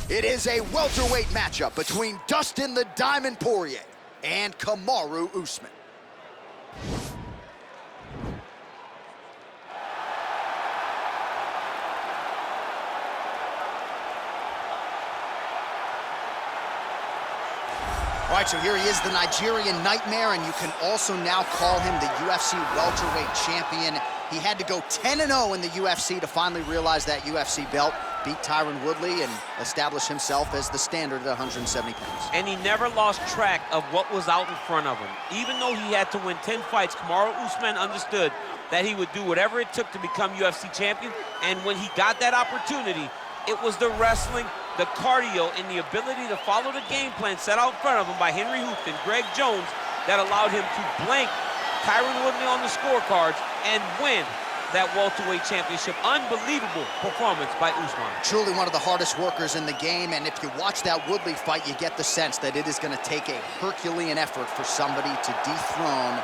It is a welterweight matchup between Dustin the Diamond Poirier and Kamaru Usman. All right, so here he is, the Nigerian Nightmare, and you can also now call him the UFC welterweight champion. He had to go 10-0 in the UFC to finally realize that UFC belt, beat Tyron Woodley, and establish himself as the standard at 170 pounds. And he never lost track of what was out in front of him. Even though he had to win 10 fights, Kamaru Usman understood that he would do whatever it took to become UFC champion, and when he got that opportunity, it was the wrestling, the cardio, and the ability to follow the game plan set out in front of him by Henry Hooft and Greg Jones that allowed him to blank Tyron Woodley on the scorecards and win that welterweight championship. Unbelievable performance by Usman. Truly one of the hardest workers in the game, and if you watch that Woodley fight, you get the sense that it is going to take a Herculean effort for somebody to dethrone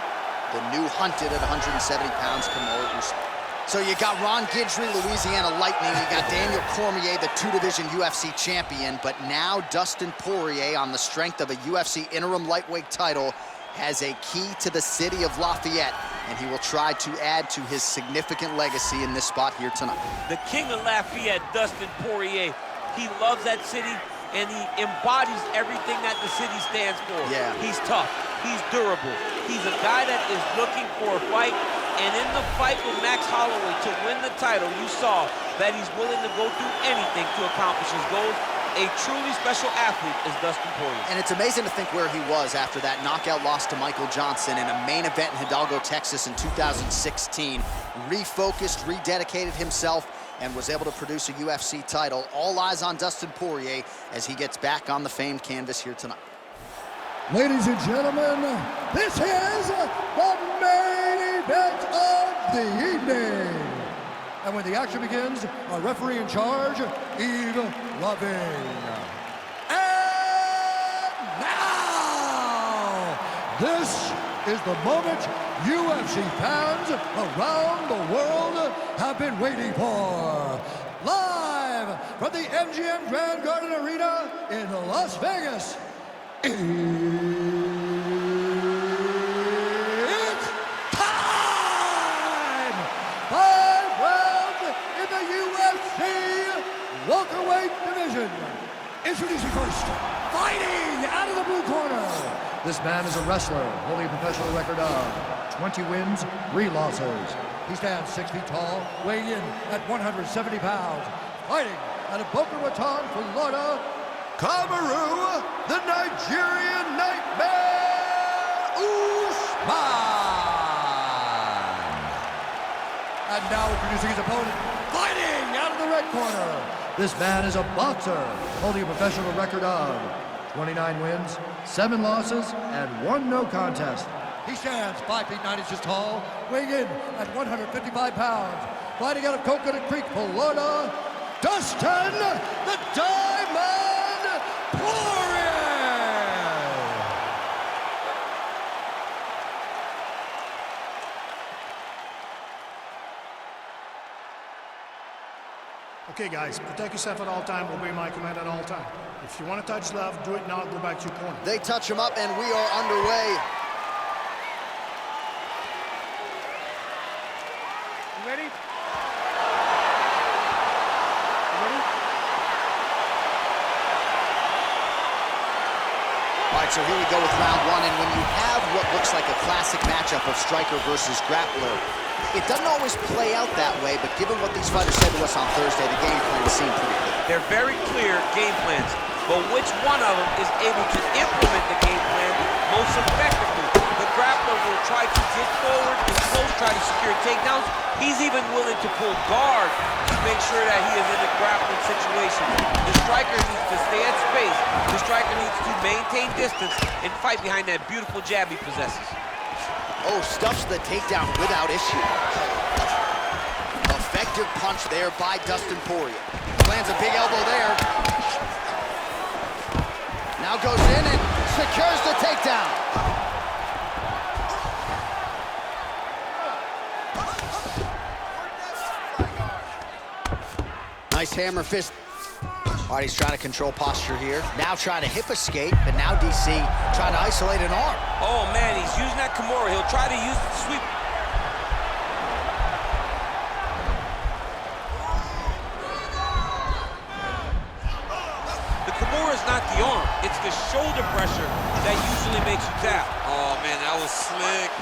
the new hunted at 170 pounds, Kamaru Usman. So you got Ron Guidry, Louisiana Lightning, you got Daniel Cormier, the two-division UFC champion, but now Dustin Poirier, on the strength of a UFC interim lightweight title, has a key to the city of Lafayette, and he will try to add to his significant legacy in this spot here tonight. The king of Lafayette, Dustin Poirier, he loves that city, and he embodies everything that the city stands for. Yeah. He's tough, he's durable, he's a guy that is looking for a fight, and in the fight with Max Holloway to win the title, you saw that he's willing to go through anything to accomplish his goals. A truly special athlete is Dustin Poirier. And it's amazing to think where he was after that knockout loss to Michael Johnson in a main event in Hidalgo, Texas in 2016. Refocused, rededicated himself, and was able to produce a UFC title. All eyes on Dustin Poirier as he gets back on the famed canvas here tonight. Ladies and gentlemen, this is the main event of the evening. And when the action begins, our referee in charge, Yves Loving. And now, this is the moment UFC fans around the world have been waiting for. Live from the MGM Grand Garden Arena in Las Vegas. It's time! 5 rounds in the UFC welterweight division. Introducing first, fighting out of the blue corner. This man is a wrestler, holding a professional record of 20 wins, 3 losses. He stands 6 feet tall, weighing in at 170 pounds. Fighting out of Boca Raton, Florida, Kamaru, the Nigerian Nightmare, Usman. And now introducing his opponent, fighting out of the red corner. This man is a boxer, holding a professional record of 29 wins, 7 losses, and 1 no contest. He stands 5 feet 9 inches tall, weighing in at 155 pounds. Fighting out of Coconut Creek, Florida, Dustin the Diamond Poirier! Okay, guys, protect yourself at all time, obey my command at all time. If you want to touch left, do it now, go back to your corner. They touch him up, and we are underway. You ready? All right, so here we go with round 1, and when you have what looks like a classic matchup of striker versus grappler, it doesn't always play out that way, but given what these fighters said to us on Thursday, the game plan seemed pretty clear. They're very clear game plans, but which one of them is able to implement the game plan most effectively? The grappler will try to get forward and close, try to secure takedowns. He's even willing to pull guard to make sure that he is in a grappling situation. The striker needs to stay at space. The striker needs to maintain distance and fight behind that beautiful jab he possesses. Oh, stuffs the takedown without issue. Effective punch there by Dustin Poirier. Lands a big elbow there. Now goes in and secures the takedown. Nice hammer fist. All right, he's trying to control posture here. Now trying to hip escape, but now DC trying to isolate an arm. Oh, man, he's using that Kamaru. He'll try to use it to sweep. The Kamaru is not the arm. It's the shoulder pressure that usually makes you tap. Oh, man, that was slick.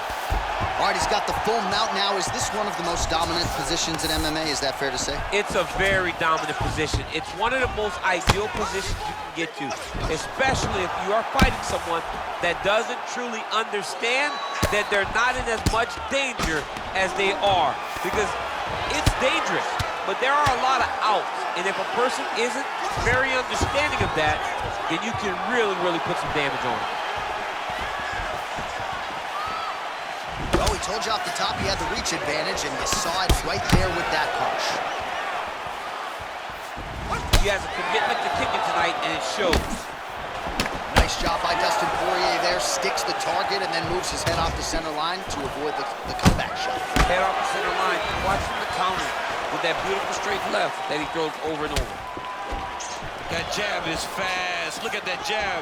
All right, he's got the full mount now. Is this one of the most dominant positions in MMA? Is that fair to say? It's a very dominant position. It's one of the most ideal positions you can get to, especially if you are fighting someone that doesn't truly understand that they're not in as much danger as they are. Because it's dangerous, but there are a lot of outs. And if a person isn't very understanding of that, then you can really, really put some damage on them. Well, we told you off the top he had the reach advantage, and you saw it right there with that punch. He has a commitment to kicking tonight, and it shows. Nice job by Dustin Poirier there. Sticks the target and then moves his head off the center line to avoid the comeback shot. Head off the center line. Watch him the counter with that beautiful straight left that he throws over and over. That jab is fast. Look at that jab.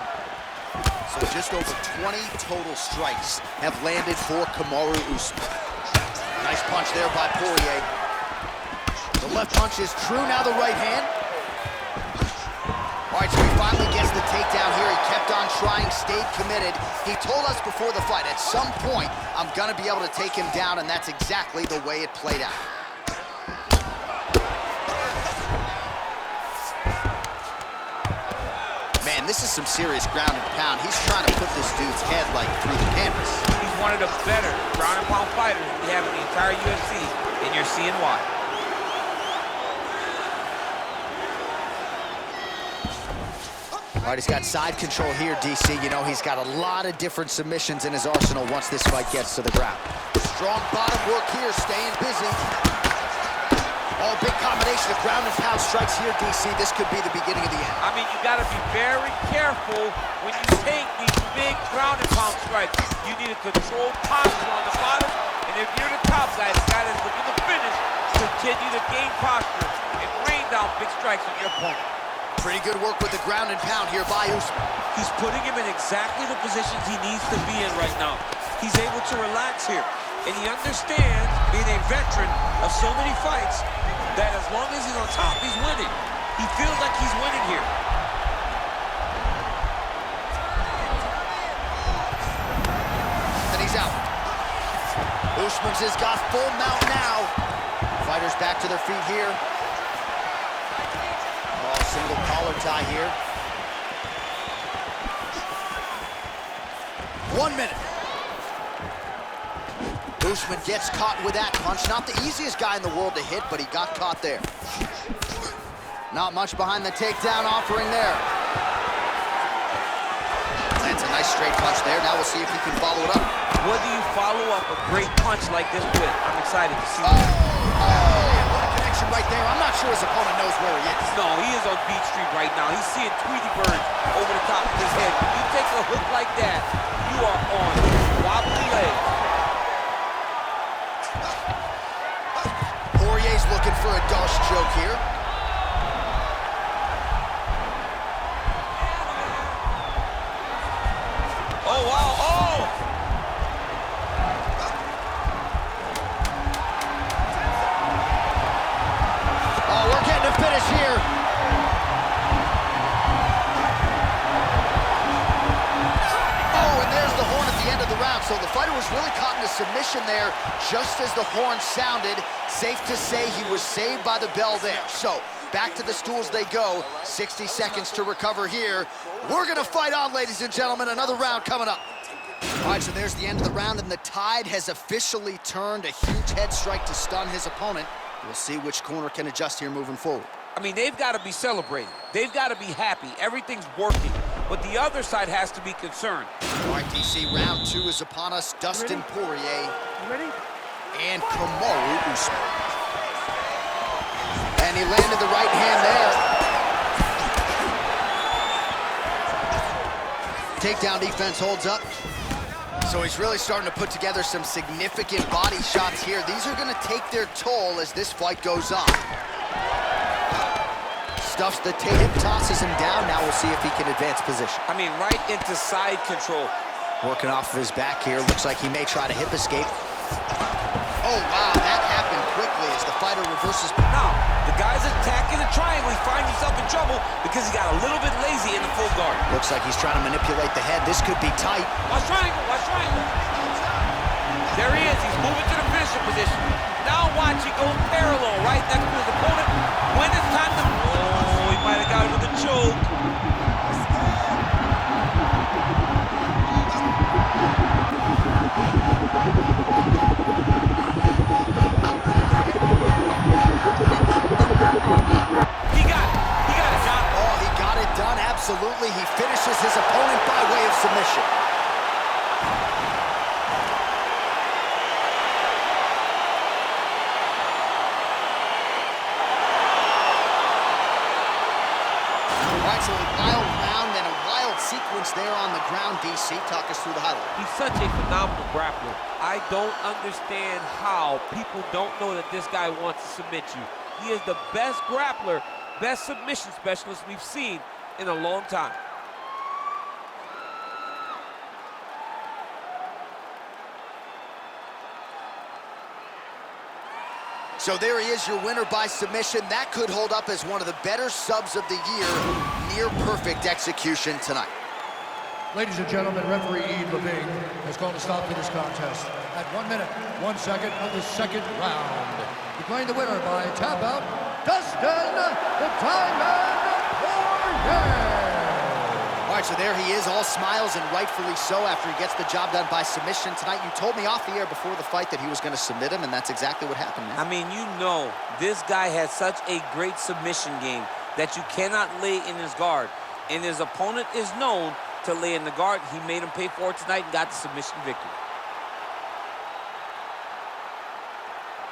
So just over 20 total strikes have landed for Kamaru Usman. Nice punch there by Poirier. The left punch is true, now the right hand. All right, so he finally gets the takedown here. He kept on trying, stayed committed. He told us before the fight, at some point, I'm gonna be able to take him down, and that's exactly the way it played out. Man, this is some serious ground and pound. He's trying to put this dude's head like through the canvas. He's one of the better ground and pound fighters we have in the entire UFC, and you're seeing why. All right, he's got side control here, DC. You know, he's got a lot of different submissions in his arsenal once this fight gets to the ground. Strong bottom work here, staying busy. Oh, big combination of ground and pound strikes here, DC. This could be the beginning of the end. I mean, you got to be very careful when you take these big ground and pound strikes. You need to control posture on the bottom, and if you're the top guy, the guy that's looking to finish, continue to gain posture and rain down big strikes on your opponent. Pretty good work with the ground and pound here by Usman. He's putting him in exactly the positions he needs to be in right now. He's able to relax here, and he understands, being a veteran of so many fights, that as long as he's on top, he's winning. He feels like he's winning here. And he's out. Usman's has got full mount now. Fighters back to their feet here. Oh, single collar tie here. 1 minute. Usman gets caught with that punch. Not the easiest guy in the world to hit, but he got caught there. Not much behind the takedown offering there. Lands a nice straight punch there. Now we'll see if he can follow it up. What do you follow up a great punch like this with? I'm excited to see Oh, what a connection right there. I'm not sure his opponent knows where he is. No, he is on Beat Street right now. He's seeing Tweety Birds over the top of his head. When you take a hook like that, you are on wobbly legs. Poirier's looking for a Darce choke here. Oh, wow, oh! Oh, we're getting a finish here. Oh, and there's the horn at the end of the round. So the fighter was really caught in a submission there just as the horn sounded. Safe to say he was saved by the bell there. So back to the stools they go. 60 seconds to recover here. We're gonna fight on, ladies and gentlemen. Another round coming up. All right, so there's the end of the round, and the tide has officially turned. A huge head strike to stun his opponent. We'll see which corner can adjust here moving forward. I mean, they've got to be celebrating. They've got to be happy. Everything's working. But the other side has to be concerned. All right, DC, round 2 is upon us. Dustin Poirier Ready? and Kamaru Usman. And he landed the right hand there. Takedown defense holds up. So he's really starting to put together some significant body shots here. These are going to take their toll as this fight goes on. stuffs the tape, tosses him down. Now we'll see if he can advance position. I mean, right into side control. Working off of his back here. Looks like he may try to hip escape. Oh, wow, that happened quickly as the fighter reverses. Now, the guy's attacking the triangle. He finds himself in trouble because he got a little bit lazy in the full guard. Looks like he's trying to manipulate the head. This could be tight. Watch triangle, watch triangle. There he is. He's moving to the finisher position. Now watch, he goes parallel right next to his opponent. When it's time to... Oh, he might have got it with a choke. He got it, John. Oh, he got it done, absolutely. He finishes his opponent by way of submission. All right, so a wild round and a wild sequence there on the ground. DC, talk us through the highlight. He's such a phenomenal grappler. I don't understand how people don't know that this guy wants to submit you. He is the best grappler, best submission specialist we've seen in a long time. So there he is, your winner by submission. That could hold up as one of the better subs of the year. Near perfect execution tonight. Ladies and gentlemen, referee Yves Levine has called a stop to this contest at 1 minute, 1 second of the second round. Declaring the winner by tap out, Dustin the Diamond Poirier. All right, so there he is, all smiles, and rightfully so after he gets the job done by submission tonight. You told me off the air before the fight that he was going to submit him, and that's exactly what happened, man. I mean, you know, this guy has such a great submission game that you cannot lay in his guard. And his opponent is known to lay in the guard. He made him pay for it tonight and got the submission victory.